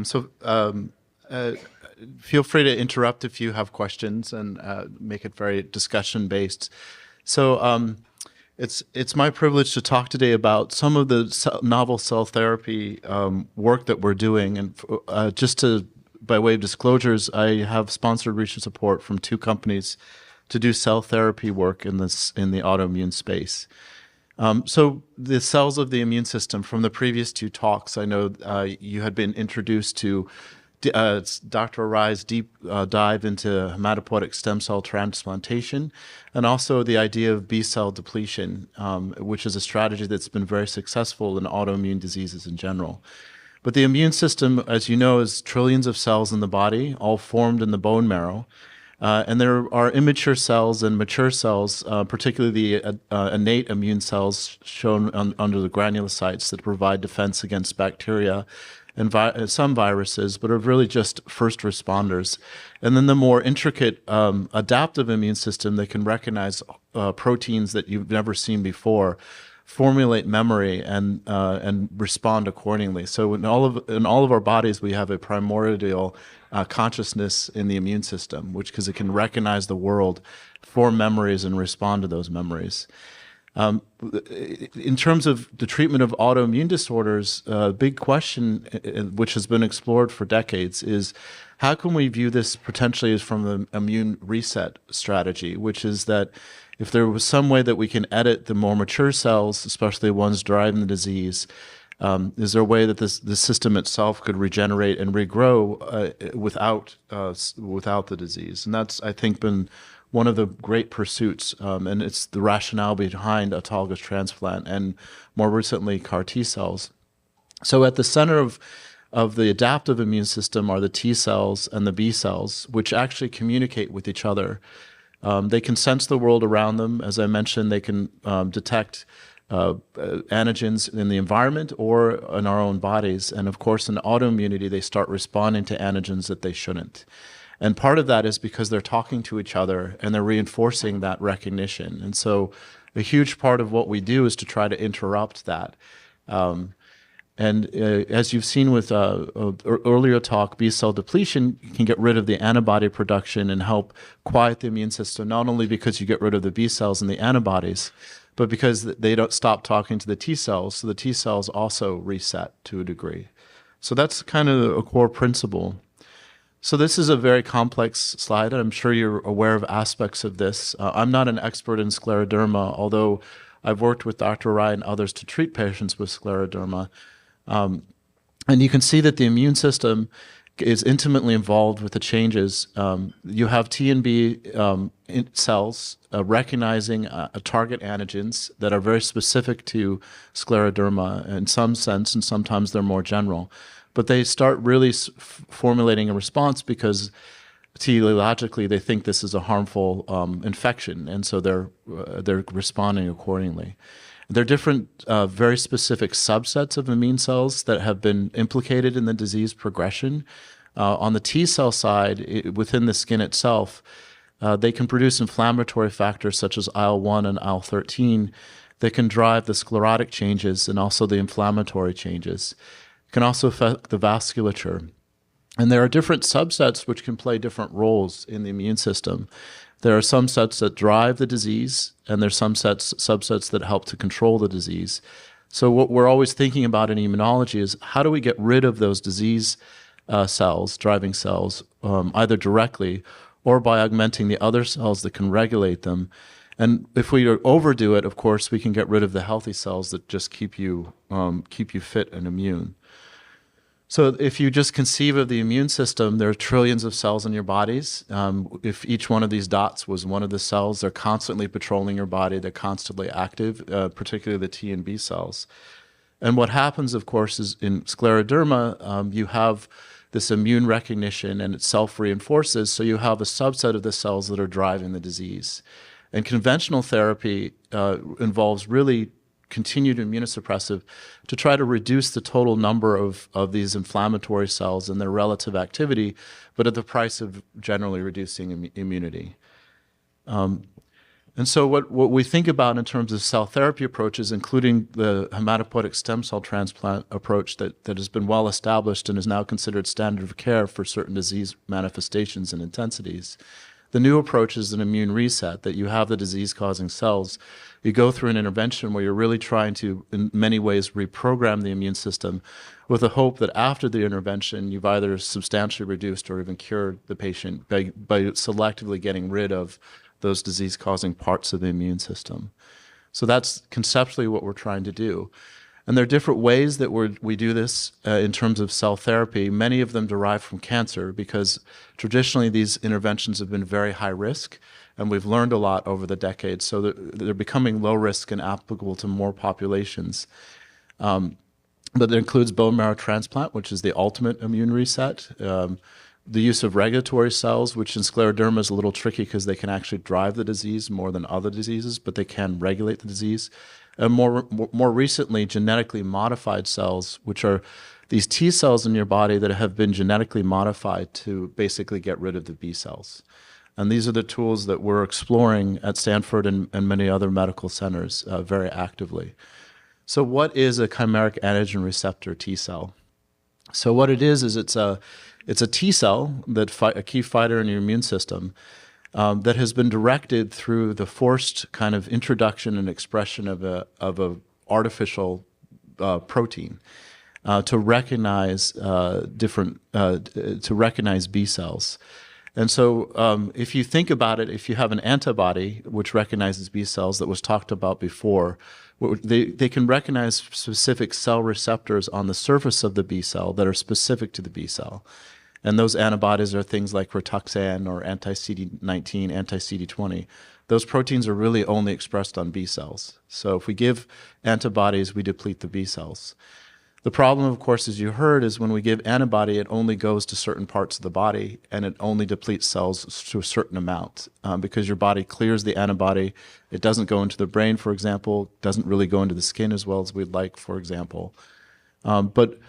So feel free to interrupt if you have questions and make it very discussion-based. So it's my privilege to talk today about some of the novel cell therapy work that we're doing. And by way of disclosures, I have sponsored research support from two companies to do cell therapy work in the autoimmune space. So the cells of the immune system, from the previous two talks, I know you had been introduced to Dr. Arai's deep dive into hematopoietic stem cell transplantation, and also the idea of B-cell depletion, which is a strategy that's been very successful in autoimmune diseases in general. But the immune system, as you know, is trillions of cells in the body, all formed in the bone marrow. And there are immature cells and mature cells, particularly the innate immune cells shown under the granulocytes that provide defense against bacteria and some viruses, but are really just first responders. And then the more intricate adaptive immune system that can recognize proteins that you've never seen before, formulate memory, and respond accordingly. So in all of our bodies, we have a primordial consciousness in the immune system, because it can recognize the world, form memories, and respond to those memories. In terms of the treatment of autoimmune disorders, a big question, which has been explored for decades, is how can we view this potentially as from the immune reset strategy, which is that if there was some way that we can edit the more mature cells, especially the ones driving the disease, is there a way that the system itself could regenerate and regrow without the disease? And that's, I think, been one of the great pursuits, and it's the rationale behind autologous transplant and more recently CAR T cells. So at the center of the adaptive immune system are the T cells and the B cells, which actually communicate with each other. They can sense the world around them. As I mentioned, they can detect antigens in the environment or in our own bodies. And of course, in autoimmunity, they start responding to antigens that they shouldn't. And part of that is because they're talking to each other and they're reinforcing that recognition. And so a huge part of what we do is to try to interrupt that. As you've seen with earlier talk, B-cell depletion can get rid of the antibody production and help quiet the immune system, not only because you get rid of the B cells and the antibodies, but because they don't stop talking to the T cells, so the T cells also reset to a degree. So that's kind of a core principle. So this is a very complex slide, and I'm sure you're aware of aspects of this. I'm not an expert in scleroderma, although I've worked with Dr. Arai and others to treat patients with scleroderma. And you can see that the immune system is intimately involved with the changes. You have T and B cells recognizing target antigens that are very specific to scleroderma in some sense, and sometimes they're more general. But they start really formulating a response because teleologically they think this is a harmful infection, and so they're responding accordingly. There are different, very specific subsets of immune cells that have been implicated in the disease progression. On the T cell side, within the skin itself, they can produce inflammatory factors such as IL-1 and IL-13 that can drive the sclerotic changes and also the inflammatory changes. It can also affect the vasculature. And there are different subsets which can play different roles in the immune system. There are some sets that drive the disease, and there's some subsets that help to control the disease. So what we're always thinking about in immunology is how do we get rid of those disease cells, driving cells, either directly or by augmenting the other cells that can regulate them. And if we overdo it, of course, we can get rid of the healthy cells that just keep you fit and immune. So if you just conceive of the immune system, there are trillions of cells in your bodies. If each one of these dots was one of the cells, they're constantly patrolling your body. They're constantly active, particularly the T and B cells. And what happens, of course, is in scleroderma, you have this immune recognition and it self-reinforces, so you have a subset of the cells that are driving the disease. And conventional therapy involves really continued immunosuppressive to try to reduce the total number of these inflammatory cells and their relative activity, but at the price of generally reducing immunity. And so what we think about in terms of cell therapy approaches, including the hematopoietic stem cell transplant approach that has been well established and is now considered standard of care for certain disease manifestations and intensities. The new approach is an immune reset, that you have the disease-causing cells. You go through an intervention where you're really trying to, in many ways, reprogram the immune system with the hope that after the intervention, you've either substantially reduced or even cured the patient by selectively getting rid of those disease-causing parts of the immune system. So that's conceptually what we're trying to do. And there are different ways that we do this in terms of cell therapy. Many of them derive from cancer because traditionally these interventions have been very high risk, and we've learned a lot over the decades. So they're becoming low risk and applicable to more populations. But it includes bone marrow transplant, which is the ultimate immune reset. The use of regulatory cells, which in scleroderma is a little tricky because they can actually drive the disease more than other diseases, but they can regulate the disease. And more recently, genetically modified cells, which are these T cells in your body that have been genetically modified to basically get rid of the B cells. And these are the tools that we're exploring at Stanford and many other medical centers very actively. So what is a chimeric antigen receptor T cell? So what it is it's a T cell, a key fighter in your immune system, that has been directed through the forced kind of introduction and expression of a artificial protein to recognize B cells. And so if you think about it, if you have an antibody which recognizes B cells that was talked about before, they can recognize specific cell receptors on the surface of the B cell that are specific to the B cell. And those antibodies are things like Rituxan or anti-CD19, anti-CD20. Those proteins are really only expressed on B cells. So if we give antibodies, we deplete the B cells. The problem, of course, as you heard, is when we give antibody, it only goes to certain parts of the body, and it only depletes cells to a certain amount because your body clears the antibody. It doesn't go into the brain, for example, doesn't really go into the skin as well as we'd like, for example. But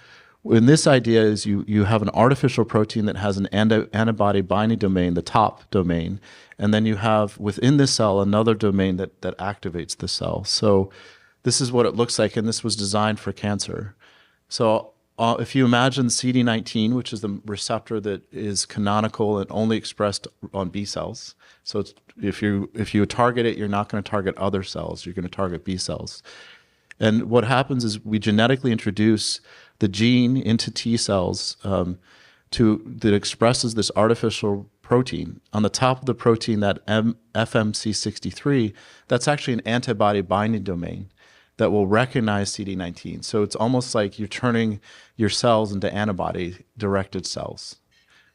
when this idea is you have an artificial protein that has an antibody binding domain, the top domain, and then you have within the cell another domain that activates the cell. So this is what it looks like, and this was designed for cancer. So if you imagine CD19, which is the receptor that is canonical and only expressed on B cells, so if you target it, you're not going to target other cells, you're going to target B cells. And what happens is we genetically introduce the gene into T cells that expresses this artificial protein. On the top of the protein, that FMC63, that's actually an antibody binding domain that will recognize CD19. So it's almost like you're turning your cells into antibody-directed cells.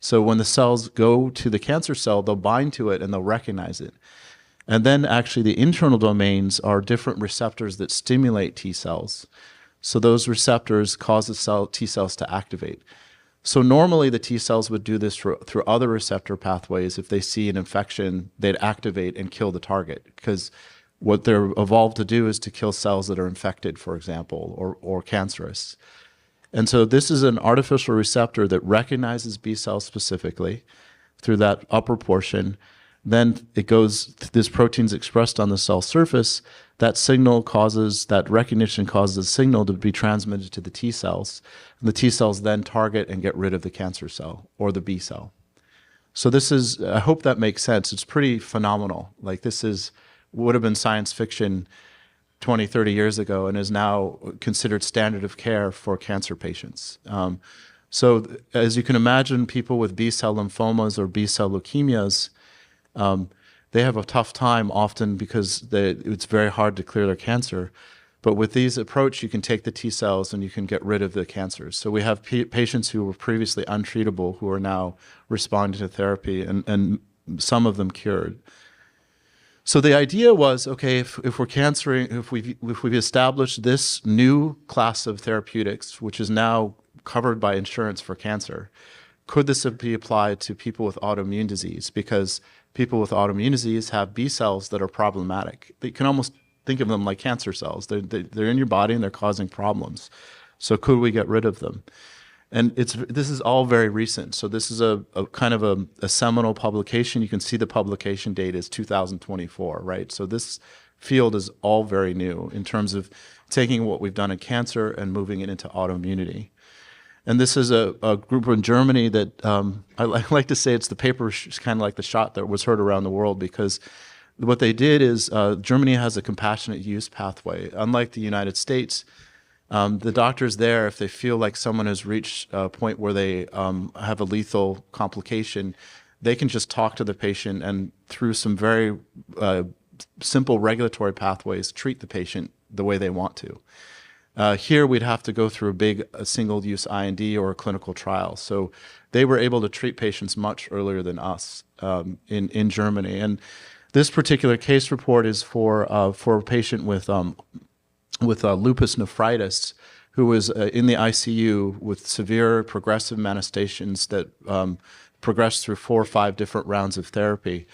So when the cells go to the cancer cell, they'll bind to it and they'll recognize it. And then actually the internal domains are different receptors that stimulate T cells. So those receptors cause the T cells to activate. So normally the T cells would do this through other receptor pathways. If they see an infection, they'd activate and kill the target, because what they're evolved to do is to kill cells that are infected, for example, or cancerous. And so this is an artificial receptor that recognizes B cells specifically through that upper portion. Then this protein's expressed on the cell surface. That recognition causes a signal to be transmitted to the T cells. And the T cells then target and get rid of the cancer cell or the B cell. So I hope that makes sense. It's pretty phenomenal. Like this would have been science fiction 20, 30 years ago and is now considered standard of care for cancer patients. So as you can imagine, people with B-cell lymphomas or B-cell leukemias, they have a tough time often because it's very hard to clear their cancer. But with these approach, you can take the T cells and you can get rid of the cancers. So we have patients who were previously untreatable who are now responding to therapy, and some of them cured. So the idea was, okay, if we've established this new class of therapeutics, which is now covered by insurance for cancer, could this be applied to people with autoimmune disease? Because people with autoimmune disease have B cells that are problematic. You can almost think of them like cancer cells. They're in your body and they're causing problems. So could we get rid of them? And this is all very recent. So this is a kind of a seminal publication. You can see the publication date is 2024, right? So this field is all very new in terms of taking what we've done in cancer and moving it into autoimmunity. And this is a group in Germany that I like to say it's the paper kind of like the shot that was heard around the world, because what they did is Germany has a compassionate use pathway. Unlike the United States, the doctors there, if they feel like someone has reached a point where they have a lethal complication, they can just talk to the patient and through some very simple regulatory pathways treat the patient the way they want to. Here we'd have to go through a single-use IND or a clinical trial. So they were able to treat patients much earlier than us in Germany. And this particular case report is for a patient with lupus nephritis who was in the ICU with severe progressive manifestations that progressed through 4 or 5 different rounds of therapy.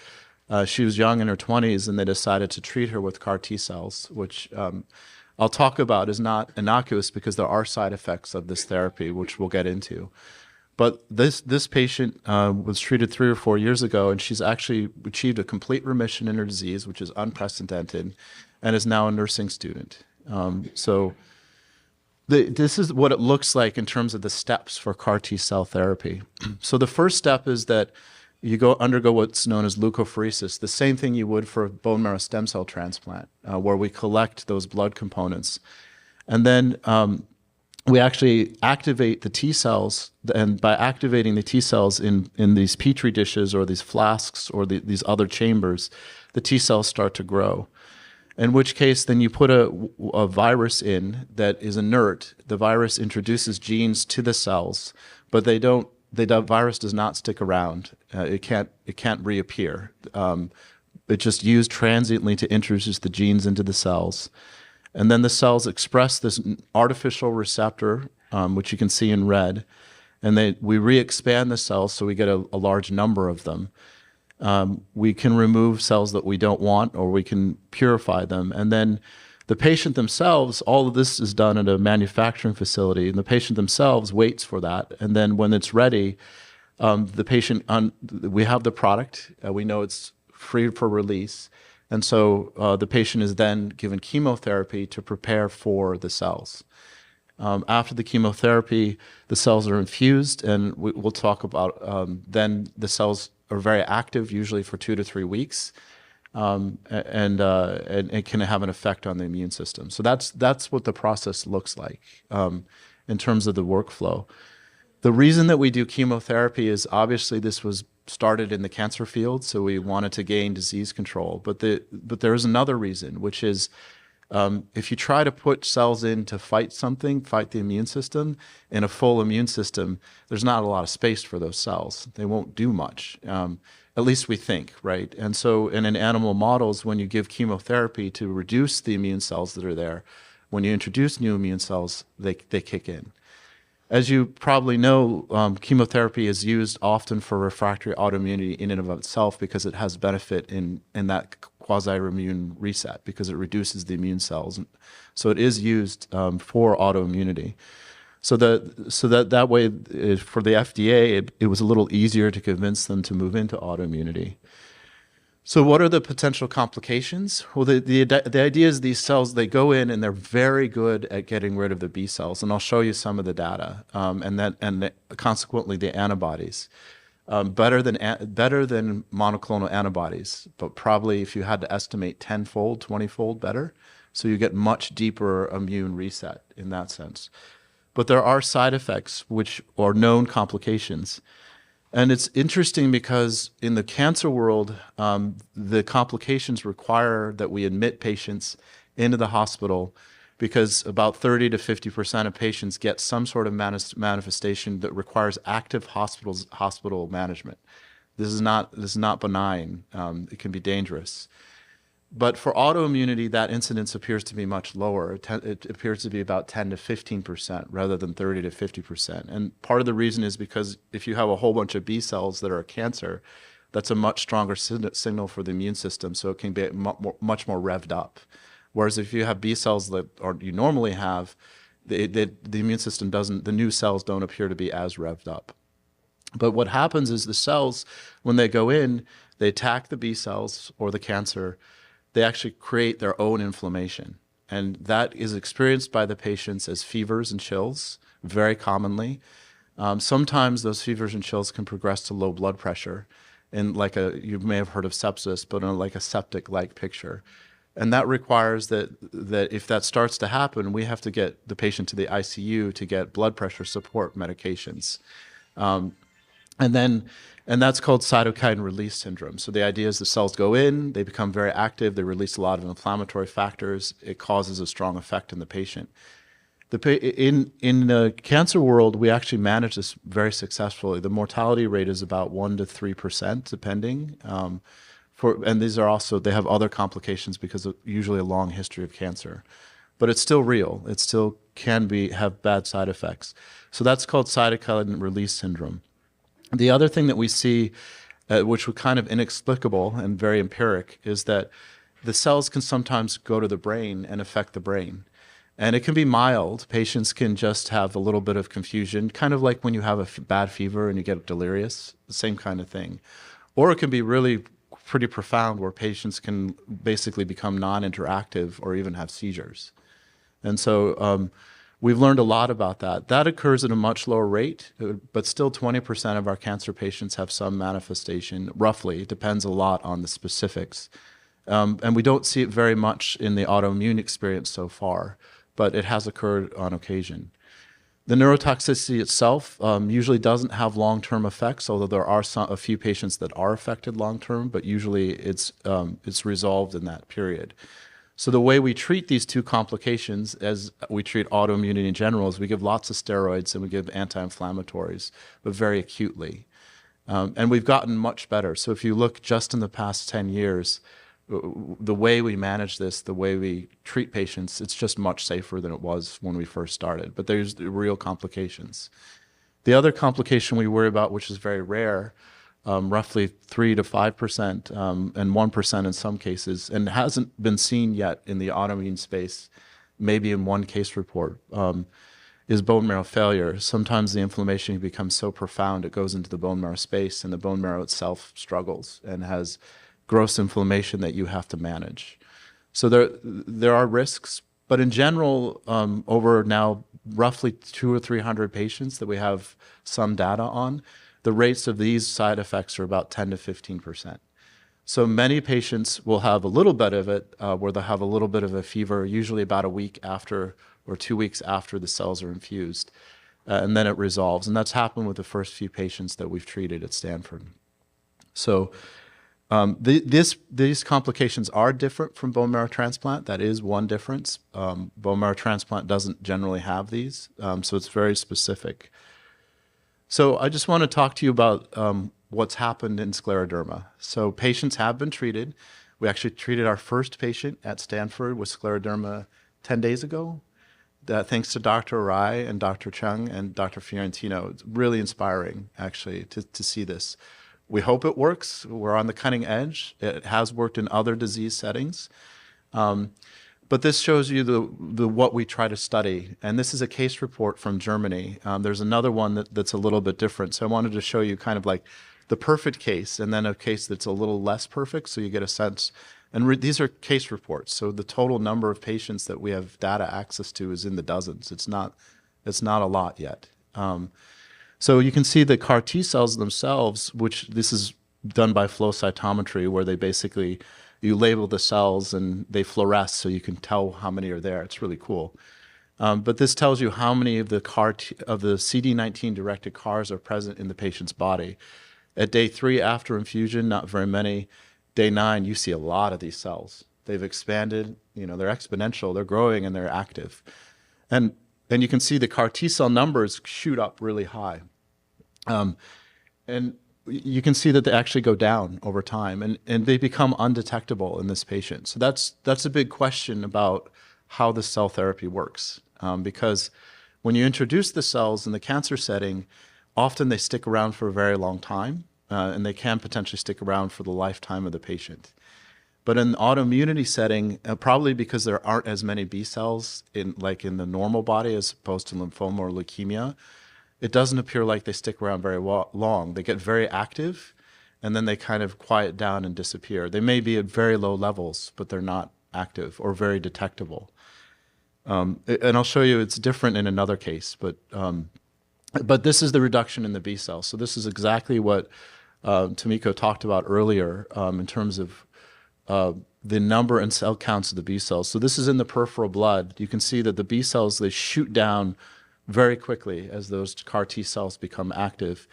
She was young in her 20s, and they decided to treat her with CAR T cells, which I'll talk about is not innocuous because there are side effects of this therapy, which we'll get into. But this patient was treated 3 or 4 years ago, and she's actually achieved a complete remission in her disease, which is unprecedented, and is now a nursing student. This is what it looks like in terms of the steps for CAR T cell therapy. So the first step is that you undergo what's known as leukapheresis, the same thing you would for a bone marrow stem cell transplant, where we collect those blood components. And then we actually activate the T cells, and by activating the T cells in these petri dishes or these flasks or these other chambers, the T cells start to grow. In which case, then you put a virus in that is inert. The virus introduces genes to the cells, but the virus does not stick around. It can't reappear. It just used transiently to introduce the genes into the cells. And then the cells express this artificial receptor, which you can see in red, and we re-expand the cells so we get a large number of them. We can remove cells that we don't want, or we can purify them. And then the patient themselves, all of this is done at a manufacturing facility, and the patient themselves waits for that. And then when it's ready, we have the product. We know it's free for release. And so the patient is then given chemotherapy to prepare for the cells. After the chemotherapy, the cells are infused, and we'll talk about then the cells are very active, usually for 2 to 3 weeks, and it can have an effect on the immune system. So that's what the process looks like in terms of the workflow. The reason that we do chemotherapy is obviously this was started in the cancer field, so we wanted to gain disease control. But there is another reason, which is if you try to put cells in to fight the immune system, in a full immune system, there's not a lot of space for those cells. They won't do much, at least we think, right? And so in animal models, when you give chemotherapy to reduce the immune cells that are there, when you introduce new immune cells, they kick in. As you probably know, chemotherapy is used often for refractory autoimmunity in and of itself because it has benefit in that quasi-immune reset, because it reduces the immune cells. So it is used for autoimmunity. So that way, for the FDA, it was a little easier to convince them to move into autoimmunity. So what are the potential complications? Well, the idea is these cells, they go in and they're very good at getting rid of the B cells, and I'll show you some of the data, and consequently the antibodies. Better than monoclonal antibodies, but probably if you had to estimate 10-fold, 20-fold better. So you get much deeper immune reset in that sense. But there are side effects which are known complications. And it's interesting because in the cancer world, the complications require that we admit patients into the hospital, because about 30 to 50% of patients get some sort of manifestation that requires active hospital management. This is not benign. It can be dangerous. But for autoimmunity, that incidence appears to be much lower. It appears to be about 10 to 15% rather than 30 to 50%. And part of the reason is because if you have a whole bunch of B cells that are cancer, that's a much stronger signal for the immune system, so it can be much more revved up. Whereas if you have B cells that you normally have, the immune system doesn't, the new cells don't appear to be as revved up. But what happens is the cells, when they go in, they attack the B cells or the cancer, they actually create their own inflammation. And that is experienced by the patients as fevers and chills, very commonly. Sometimes those fevers and chills can progress to low blood pressure, and you may have heard of sepsis, but in like a septic-like picture. And that requires that if that starts to happen, we have to get the patient to the ICU to get blood pressure support medications. And that's called cytokine release syndrome. So the idea is the cells go in, they become very active, they release a lot of inflammatory factors, it causes a strong effect in the patient. In the cancer world, we actually manage this very successfully. The mortality rate is about 1% to 3%, depending. And these are also, they have other complications because of usually a long history of cancer. But it's still real. It still can have bad side effects. So that's called cytokine release syndrome. The other thing that we see, which was kind of inexplicable and very empiric, is that the cells can sometimes go to the brain and affect the brain. And it can be mild. Patients can just have a little bit of confusion, kind of like when you have a bad fever and you get delirious, the same kind of thing. Or it can be really pretty profound, where patients can basically become non-interactive or even have seizures. And so we've learned a lot about that. That occurs at a much lower rate, but still 20% of our cancer patients have some manifestation, roughly. It depends a lot on the specifics. And we don't see it very much in the autoimmune experience so far, but it has occurred on occasion. The neurotoxicity itself usually doesn't have long-term effects, although there are a few patients that are affected long-term, but usually it's resolved in that period. So the way we treat these two complications, as we treat autoimmunity in general, is we give lots of steroids and we give anti-inflammatories, but very acutely. And we've gotten much better. So if you look just in the past 10 years, the way we manage this, the way we treat patients, it's just much safer than it was when we first started. But there's real complications. The other complication we worry about, which is very rare, roughly 3 to 5%, and 1% in some cases, and hasn't been seen yet in the autoimmune space, maybe in one case report, is bone marrow failure. Sometimes the inflammation becomes so profound it goes into the bone marrow space, and the bone marrow itself struggles and has gross inflammation that you have to manage. So there are risks, but in general, over now roughly 200 or 300 patients that we have some data on, the rates of these side effects are about 10 to 15%. So many patients will have a little bit of it, where they'll have a little bit of a fever, usually about a week after or 2 weeks after the cells are infused, and then it resolves. And that's happened with the first few patients that we've treated at Stanford. So these complications are different from bone marrow transplant. That is one difference. Bone marrow transplant doesn't generally have these, so it's very specific. So I just want to talk to you about what's happened in scleroderma. So patients have been treated. We actually treated our first patient at Stanford with scleroderma 10 days ago. Thanks to Dr. Arai and Dr. Chung and Dr. Fiorentino. It's really inspiring, actually, to see this. We hope it works. We're on the cutting edge. It has worked in other disease settings. But this shows you the what we try to study. And this is a case report from Germany. There's another one that's a little bit different. So I wanted to show you kind of like the perfect case and then a case that's a little less perfect, so you get a sense. And these are case reports. So the total number of patients that we have data access to is in the dozens. It's not a lot yet. So you can see the CAR T cells themselves, which this is done by flow cytometry, where they basically, you label the cells and they fluoresce so you can tell how many are there. It's really cool. But this tells you how many of the CD19 directed CARs are present in the patient's body. At day 3 after infusion, not very many. Day 9, you see a lot of these cells. They've expanded, they're exponential, they're growing and they're active. And you can see the CAR T cell numbers shoot up really high. And you can see that they actually go down over time and they become undetectable in this patient. So that's a big question about how the cell therapy works. Because when you introduce the cells in the cancer setting, often they stick around for a very long time, and they can potentially stick around for the lifetime of the patient. But in the autoimmunity setting, probably because there aren't as many B cells in the normal body as opposed to lymphoma or leukemia, it doesn't appear like they stick around very long. They get very active, and then they kind of quiet down and disappear. They may be at very low levels, but they're not active or very detectable. And I'll show you it's different in another case, but this is the reduction in the B cells. So this is exactly what Tomiko talked about earlier in terms of the number and cell counts of the B cells. So this is in the peripheral blood. You can see that the B cells, they shoot down very quickly as those CAR T cells become active.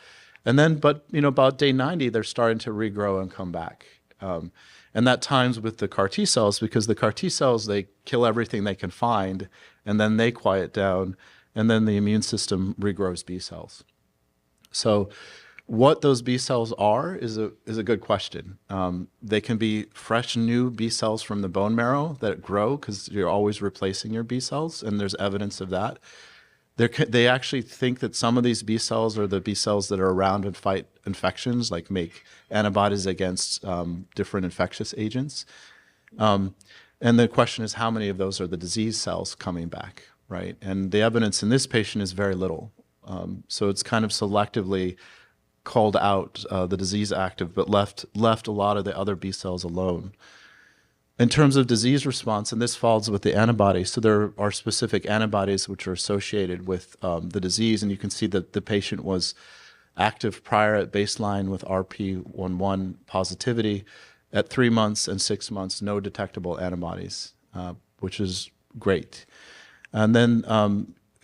And then, about day 90, they're starting to regrow and come back. And that times with the CAR T cells, because the CAR T cells, they kill everything they can find, and then they quiet down, and then the immune system regrows B cells. So what those B cells are is a good question. They can be fresh, new B cells from the bone marrow that grow because you're always replacing your B cells, and there's evidence of that. They actually think that some of these B cells are the B cells that are around and fight infections, like make antibodies against different infectious agents. And the question is, how many of those are the disease cells coming back, right? And the evidence in this patient is very little. So it's kind of selectively called out the disease active, but left a lot of the other B cells alone. In terms of disease response, and this falls with the antibodies, so there are specific antibodies which are associated with the disease, and you can see that the patient was active prior at baseline with RP11 positivity. At 3 months and 6 months, no detectable antibodies, which is great. And then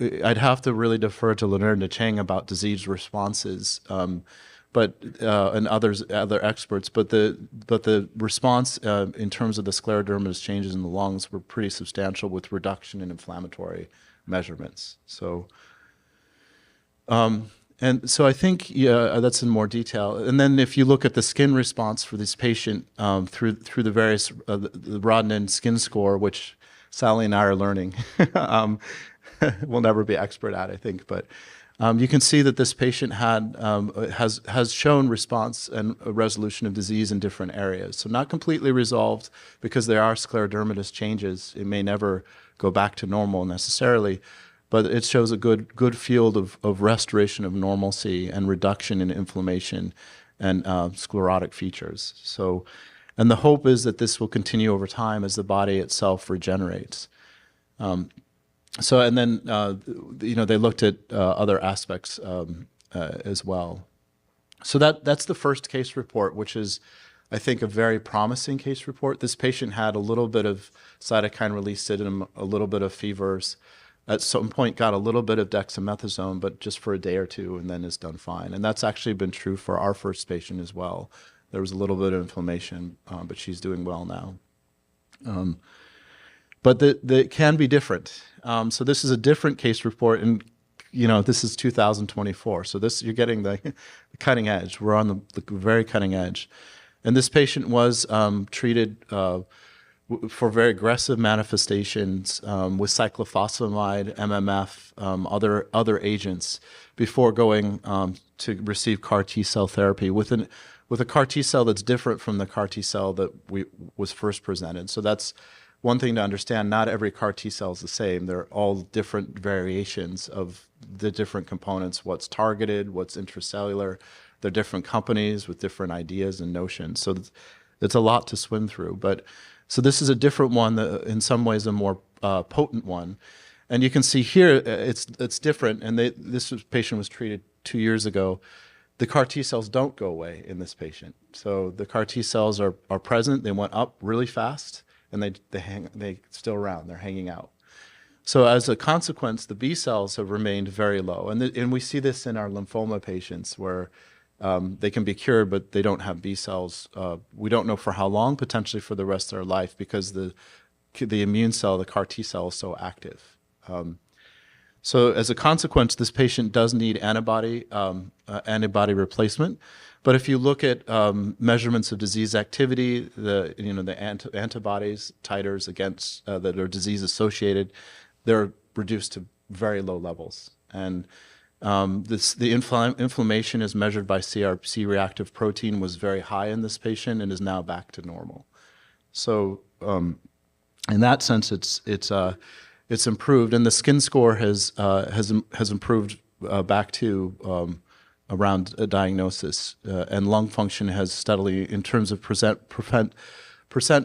I'd have to really defer to Leonard Chang about disease responses, and other experts. But the response in terms of the scleroderma's changes in the lungs were pretty substantial with reduction in inflammatory measurements. So, and so I think that's in more detail. And then if you look at the skin response for this patient through the various the Rodnan skin score, which Sally and I are learning. We'll never be expert at, I think, but you can see that this patient has shown response and a resolution of disease in different areas. So not completely resolved because there are sclerodermatous changes. It may never go back to normal necessarily, but it shows a good field of restoration of normalcy and reduction in inflammation and sclerotic features. So, and the hope is that this will continue over time as the body itself regenerates. So, and then, they looked at other aspects as well. So that's the first case report, which is, I think, a very promising case report. This patient had a little bit of cytokine release syndrome, a little bit of fevers. At some point got a little bit of dexamethasone, but just for a day or two, and then is done fine. And that's actually been true for our first patient as well. There was a little bit of inflammation, but she's doing well now. But it can be different. So this is a different case report, and this is 2024. So you're getting the cutting edge. We're on the very cutting edge. And this patient was treated for very aggressive manifestations with cyclophosphamide, MMF, other agents before going to receive CAR T cell therapy with a CAR T cell that's different from the CAR T cell that was first presented. So that's one thing to understand. Not every CAR T cell is the same. They're all different variations of the different components, what's targeted, what's intracellular. They're different companies with different ideas and notions. So it's a lot to swim through. So this is a different one, in some ways a more potent one. And you can see here it's different. And this patient was treated 2 years ago. The CAR T cells don't go away in this patient. So the CAR T cells are present. They went up really fast, and they still around. They're hanging out. So as a consequence, the B cells have remained very low. And we see this in our lymphoma patients where they can be cured, but they don't have B cells. We don't know for how long, potentially for the rest of their life, because the immune cell, the CAR T cell, is so active. So as a consequence, this patient does need antibody replacement. But if you look at measurements of disease activity, the antibodies titers against that are disease associated, they're reduced to very low levels. And the inflammation is measured by CRP reactive protein was very high in this patient and is now back to normal. So in that sense, it's improved, and the skin score has improved back to around a diagnosis, and lung function has steadily, in terms of percent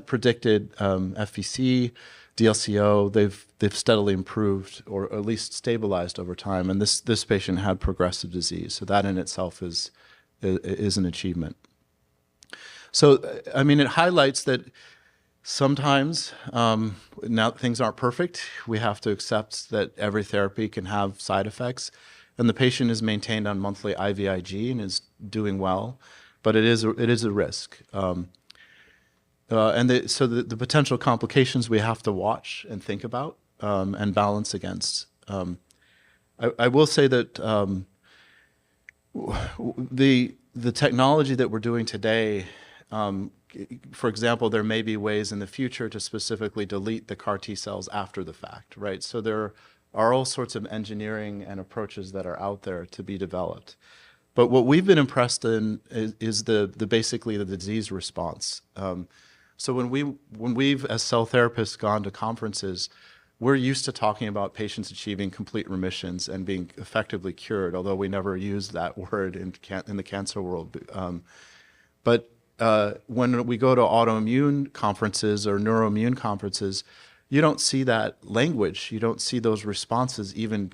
predicted FVC, DLCO, they've steadily improved or at least stabilized over time. And this patient had progressive disease, so that in itself is an achievement. So I mean, it highlights that sometimes, now things aren't perfect. We have to accept that every therapy can have side effects, and the patient is maintained on monthly IVIG and is doing well, but it is a risk. So the potential complications we have to watch and think about and balance against. I will say that the technology that we're doing today, for example, there may be ways in the future to specifically delete the CAR T cells after the fact, right? So there are all sorts of engineering and approaches that are out there to be developed. But what we've been impressed in is basically the disease response. So when we've as cell therapists gone to conferences, we're used to talking about patients achieving complete remissions and being effectively cured, although we never use that word in the cancer world. But when we go to autoimmune conferences or neuroimmune conferences, you don't see that language. You don't see those responses even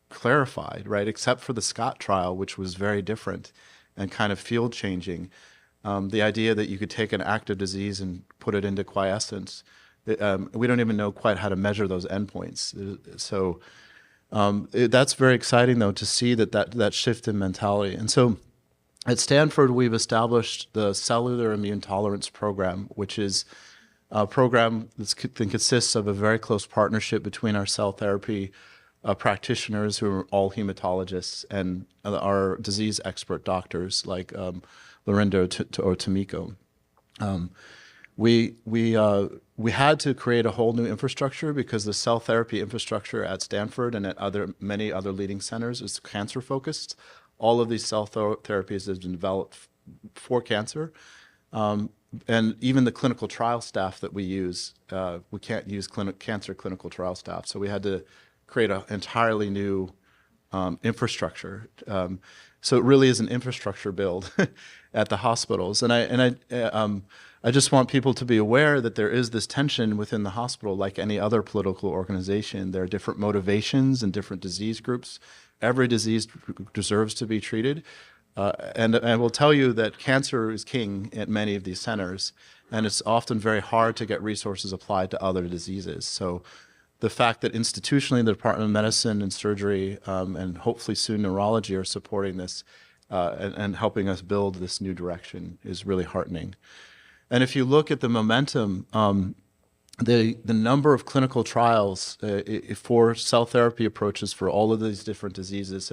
clarified, right? Except for the Scott trial, which was very different and kind of field changing. The idea that you could take an active disease and put it into quiescence, we don't even know quite how to measure those endpoints. So that's very exciting, though, to see that shift in mentality. And so at Stanford, we've established the Cellular Immune Tolerance Program, which is a program that consists of a very close partnership between our cell therapy practitioners, who are all hematologists, and our disease expert doctors like Lorinda or Tomiko. We had to create a whole new infrastructure because the cell therapy infrastructure at Stanford and at many other leading centers is cancer focused. All of these cell therapies have been developed for cancer. And even the clinical trial staff that we use, we can't use cancer clinical trial staff. So we had to create an entirely new infrastructure. So it really is an infrastructure build at the hospitals. And I just want people to be aware that there is this tension within the hospital, like any other political organization. There are different motivations and different disease groups. Every disease deserves to be treated. And I will tell you that cancer is king at many of these centers, and it's often very hard to get resources applied to other diseases. So the fact that institutionally the Department of Medicine and Surgery and hopefully soon neurology are supporting this and helping us build this new direction is really heartening. And if you look at the momentum, the number of clinical trials for cell therapy approaches for all of these different diseases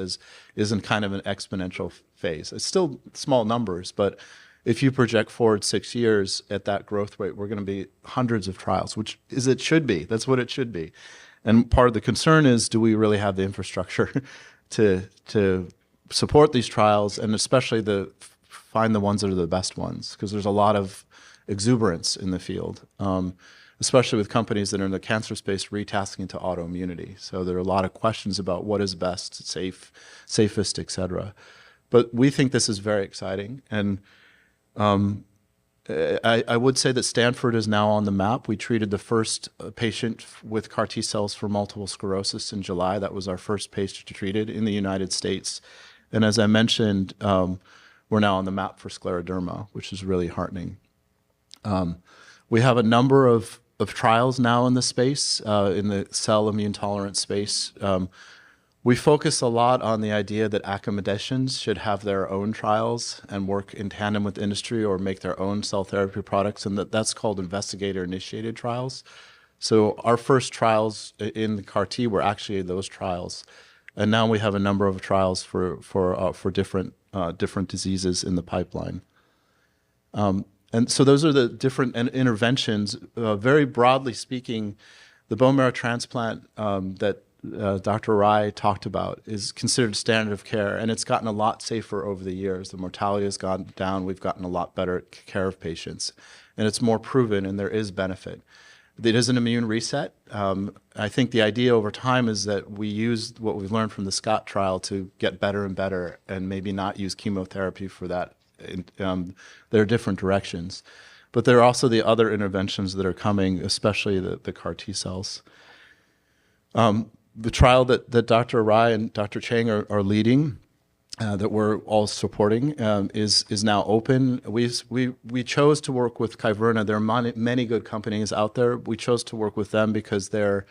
is in kind of an exponential phase. It's still small numbers, but if you project forward 6 years at that growth rate, we're going to be hundreds of trials, which is it should be. That's what it should be. And part of the concern is, do we really have the infrastructure to support these trials, and especially find the ones that are the best ones? Because there's a lot of exuberance in the field. Especially with companies that are in the cancer space retasking to autoimmunity. So there are a lot of questions about what is best, safest, et cetera. But we think this is very exciting. And I would say that Stanford is now on the map. We treated the first patient with CAR T cells for multiple sclerosis in July. That was our first patient treated in the United States. And as I mentioned, we're now on the map for scleroderma, which is really heartening. We have a number of trials now in the space, in the cell immune tolerance space. We focus a lot on the idea that academicians should have their own trials and work in tandem with industry or make their own cell therapy products, and that's called investigator-initiated trials. So our first trials in the CAR T were actually those trials, and now we have a number of trials for different diseases in the pipeline. And so those are the different interventions. Very broadly speaking, the bone marrow transplant that Dr. Rai talked about is considered standard of care, and it's gotten a lot safer over the years. The mortality has gone down. We've gotten a lot better care of patients. and it's more proven, and there is benefit. It is an immune reset. I think the idea over time is that we use what we've learned from the Scott trial to get better and better, and maybe not use chemotherapy for that. There are different directions. But there are also the other interventions that are coming, especially the CAR T cells. The trial that Dr. Arai and Dr. Chang are leading, that we're all supporting, is now open. We chose to work with Kyverna. There are many good companies out there. We chose to work with them because their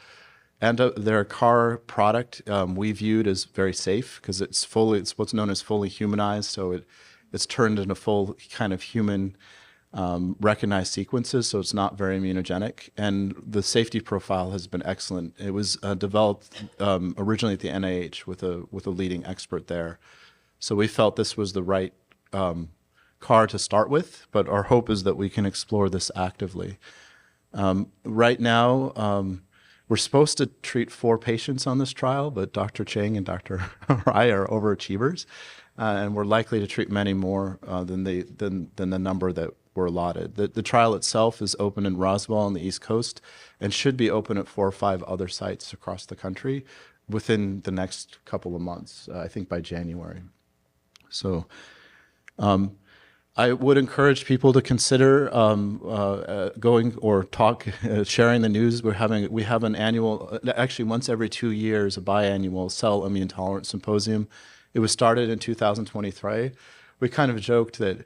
CAR product we viewed as very safe, because it's what's known as fully humanized. So it's turned into full kind of human recognized sequences, so it's not very immunogenic, and the safety profile has been excellent. It was developed originally at the NIH with a leading expert there, so we felt this was the right CAR to start with. But our hope is that we can explore this actively. Right now, we're supposed to treat 4 patients on this trial, but Dr. Chang and Dr. Rai are overachievers, and we're likely to treat many more than the number that were allotted. The trial itself is open in Roswell on the East Coast, and should be open at 4 or 5 other sites across the country within the next couple of months, I think by January. So I would encourage people to consider going or sharing the news. We have an annual, actually once every 2 years, a biannual cell immune tolerance symposium. It was started in 2023. We kind of joked that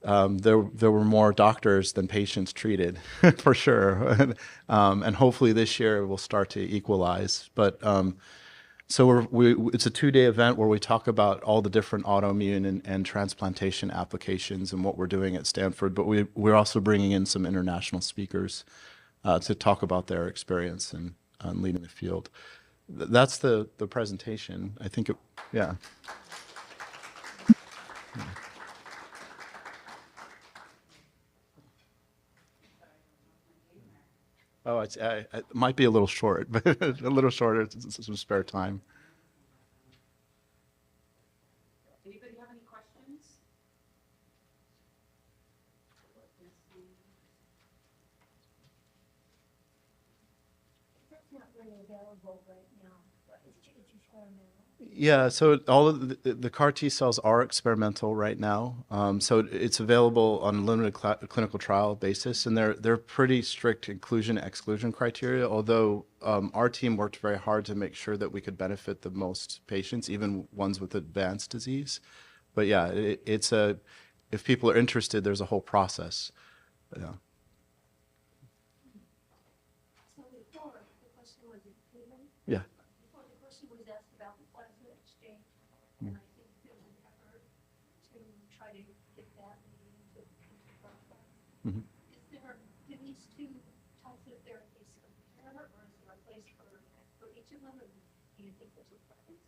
there were more doctors than patients treated, for sure, and hopefully this year we'll start to equalize. But so it's a 2-day event where we talk about all the different autoimmune and transplantation applications and what we're doing at Stanford. But we're also bringing in some international speakers to talk about their experience and leading the field. That's the presentation. I think yeah. Oh, it might be a little short, but a little shorter, some spare time. Anybody have any questions? That's not really available right now, but it's experimental. Yeah, so all of the CAR T cells are experimental right now. So it's available on a limited clinical trial basis, and they're pretty strict inclusion-exclusion criteria, although our team worked very hard to make sure that we could benefit the most patients, even ones with advanced disease. But yeah, if people are interested, there's a whole process. Yeah. So before, the question was in payment. Yeah. Before, the question was asked about the plasma exchange, and I think there's an effort to try to get that maybe into process. Mhm. Do these 2 types of therapies compare, or is there a place for each of them, and do you think there's a preference?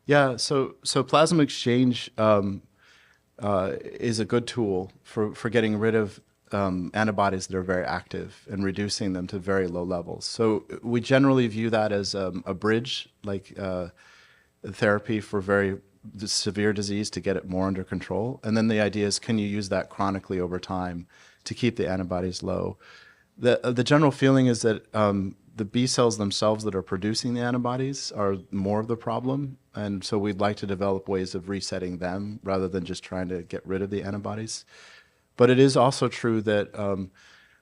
Yeah, so plasma exchange is a good tool for getting rid of antibodies that are very active and reducing them to very low levels. So we generally view that as a bridge, like therapy for very severe disease to get it more under control. And then the idea is, can you use that chronically over time to keep the antibodies low? The general feeling is that the B cells themselves that are producing the antibodies are more of the problem. And so we'd like to develop ways of resetting them rather than just trying to get rid of the antibodies. But it is also true that,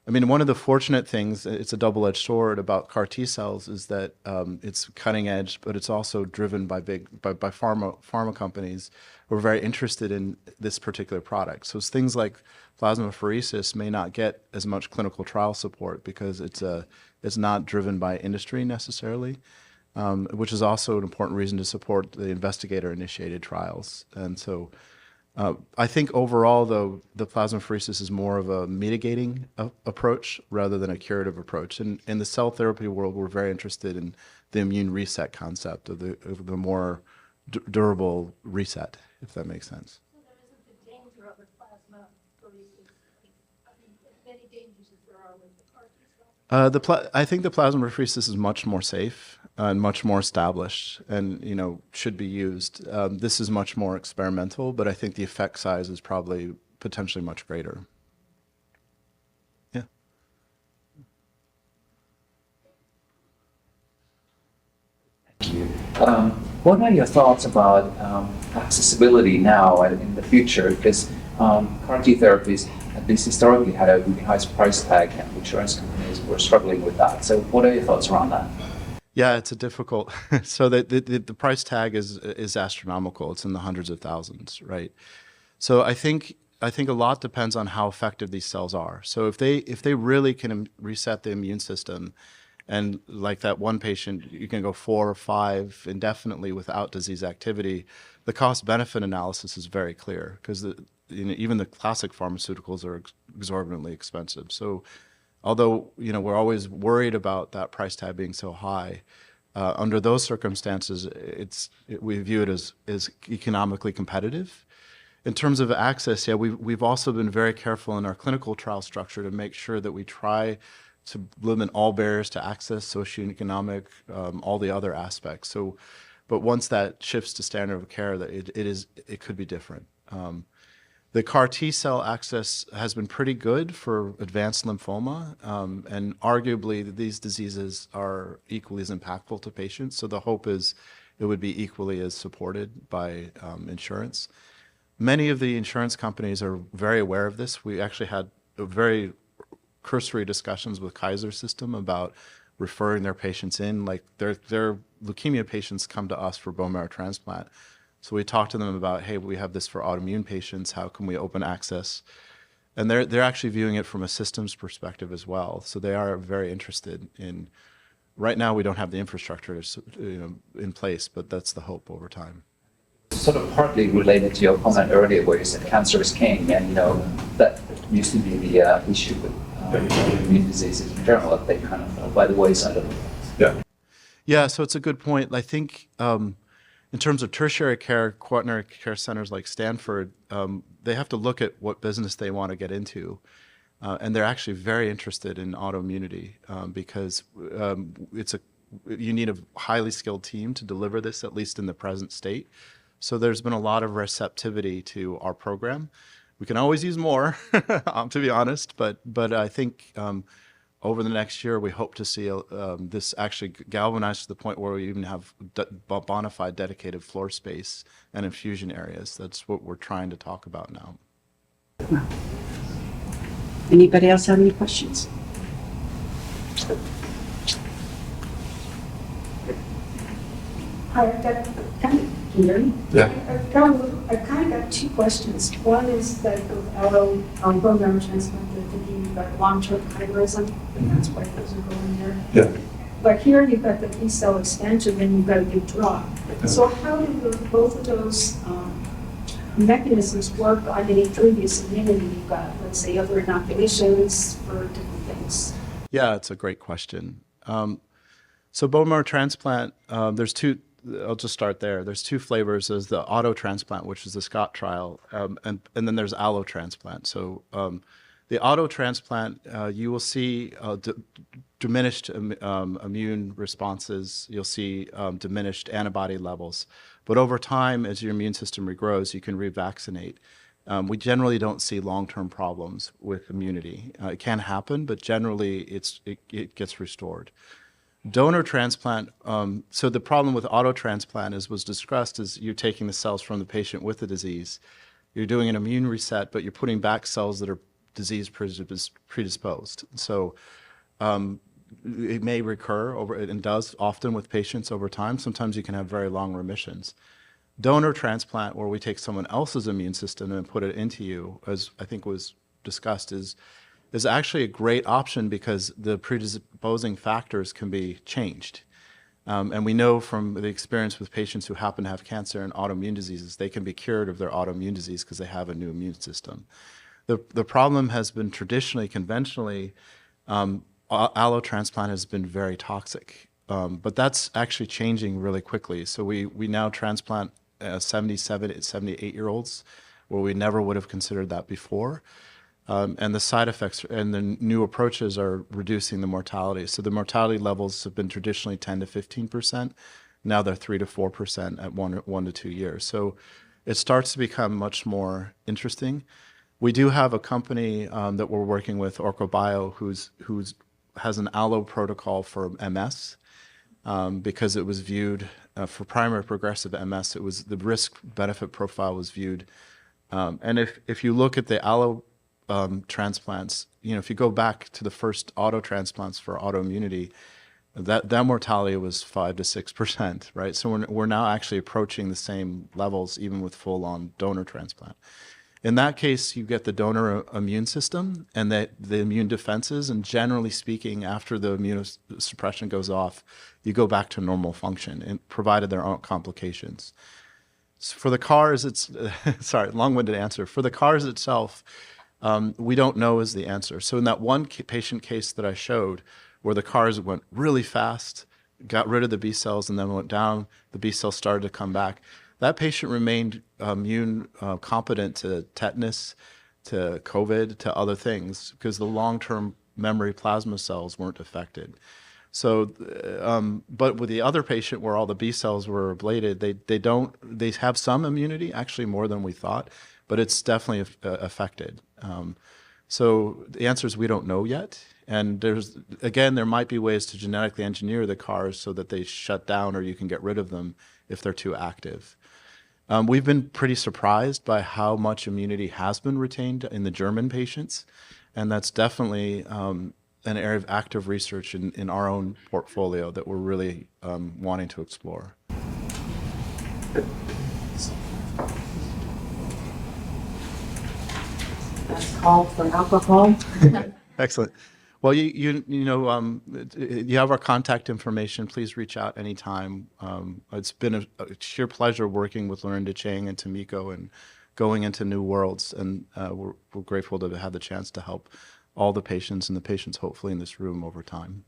one of the fortunate things, it's a double-edged sword about CAR T cells, is that it's cutting edge, but it's also driven by pharma companies who are very interested in this particular product. So it's things like plasmapheresis may not get as much clinical trial support because it's not driven by industry necessarily, which is also an important reason to support the investigator-initiated trials. And so I think overall, though, the plasmapheresis is more of a mitigating approach rather than a curative approach. And in the cell therapy world, we're very interested in the immune reset concept of the more durable reset, if that makes sense. So there isn't the danger of the plasmapheresis, as many dangers as there are with the CAR T cells? I think the plasmapheresis is much more safe and much more established, and should be used. This is much more experimental, but I think the effect size is probably potentially much greater. What are your thoughts about accessibility now and in the future? Because CAR T therapies, at least historically, had a really high price tag, and insurance companies were struggling with that. So, what are your thoughts around that? Yeah, it's a difficult. So the price tag is astronomical. It's in the hundreds of thousands, right? So I think a lot depends on how effective these cells are. So if they really can reset the immune system, and like that one patient, you can go 4 or 5 indefinitely without disease activity, the cost-benefit analysis is very clear because even the classic pharmaceuticals are exorbitantly expensive. So although we're always worried about that price tag being so high, under those circumstances, we view it as economically competitive. In terms of access, yeah, we've also been very careful in our clinical trial structure to make sure that we try to limit all barriers to access, socioeconomic, all the other aspects. So, but once that shifts to standard of care, that it could be different. The CAR T cell access has been pretty good for advanced lymphoma, and arguably these diseases are equally as impactful to patients. So the hope is it would be equally as supported by insurance. Many of the insurance companies are very aware of this. We actually had very cursory discussions with Kaiser System about referring their patients in. Like their leukemia patients come to us for bone marrow transplant. So we talked to them about, hey, we have this for autoimmune patients. How can we open access? And they're actually viewing it from a systems perspective as well. So they are very interested in. Right now, we don't have the infrastructure, in place, but that's the hope over time. Sort of partly related to your comment earlier where you said cancer is king, and that used to be the issue with immune diseases in general, that they kind of fell by the wayside of it. Yeah. Yeah, so it's a good point. I think in terms of tertiary care, quaternary care centers like Stanford, they have to look at what business they want to get into. And they're actually very interested in autoimmunity because you need a highly skilled team to deliver this, at least in the present state. So there's been a lot of receptivity to our program. We can always use more, to be honest, but I think over the next year, we hope to see this actually galvanize to the point where we even have bona fide dedicated floor space and infusion areas. That's what we're trying to talk about now. Wow. Anybody else have any questions? Hi, I've got kind of, can you hear me? Yeah. I've kind of got 2 questions. One is that with allo bone marrow transplant, they're thinking you've got long-term chimerism, and that's why those are going there. Yeah. But here you've got the B-cell expansion, then you've got a big drop. So how do both of those mechanisms work on any previous immunity you've got, let's say other inoculations for different things? Yeah, it's a great question. So bone marrow transplant, there's 2. I'll just start there. There's 2 flavors. There's the auto transplant, which is the Scott trial, and then there's allo transplant. So the auto transplant, you will see diminished immune responses. You'll see diminished antibody levels. But over time, as your immune system regrows, you can revaccinate. We generally don't see long-term problems with immunity. It can happen, but generally it gets restored. Donor transplant, so the problem with auto transplant was discussed is you're taking the cells from the patient with the disease. You're doing an immune reset, but you're putting back cells that are disease predisposed. So it may recur and does often with patients over time. Sometimes you can have very long remissions. Donor transplant, where we take someone else's immune system and put it into you, as I think was discussed, is actually a great option because the predisposing factors can be changed. And we know from the experience with patients who happen to have cancer and autoimmune diseases, they can be cured of their autoimmune disease because they have a new immune system. The problem has been traditionally, conventionally, allotransplant has been very toxic. But that's actually changing really quickly. So we now transplant 77 and 78-year-olds where we never would have considered that before. And the side effects and the new approaches are reducing the mortality. So the mortality levels have been traditionally 10 to 15%. Now they're 3 to 4% at 1 to 2 years. So it starts to become much more interesting. We do have a company that we're working with, OrcoBio, who's has an allo protocol for MS. because it was viewed for primary progressive MS. It was the risk benefit profile was viewed, and if you look at the allo transplants, if you go back to the first auto transplants for autoimmunity, that mortality was 5 to 6%, right? So we're now actually approaching the same levels even with full-on donor transplant. In that case, you get the donor immune system and the immune defenses, and generally speaking, after the immunosuppression goes off, you go back to normal function, and provided there aren't complications. So for the CARs, it's sorry, long-winded answer. For the CARs itself, we don't know is the answer. So in that one patient case that I showed, where the CARs went really fast, got rid of the B cells, and then went down, the B cells started to come back. That patient remained immune competent to tetanus, to COVID, to other things, because the long-term memory plasma cells weren't affected. So, but with the other patient where all the B cells were ablated, they have some immunity, actually more than we thought, but it's definitely affected. So the answer is we don't know yet. And there might be ways to genetically engineer the CARs so that they shut down or you can get rid of them if they're too active. We've been pretty surprised by how much immunity has been retained in the German patients. And that's definitely an area of active research in our own portfolio that we're really wanting to explore. Last call for alcohol. Excellent. Well, you have our contact information. Please reach out anytime. It's been a sheer pleasure working with Lorinda Chang and Tomiko and going into new worlds. And we're grateful to have the chance to help all the patients and the patients hopefully in this room over time.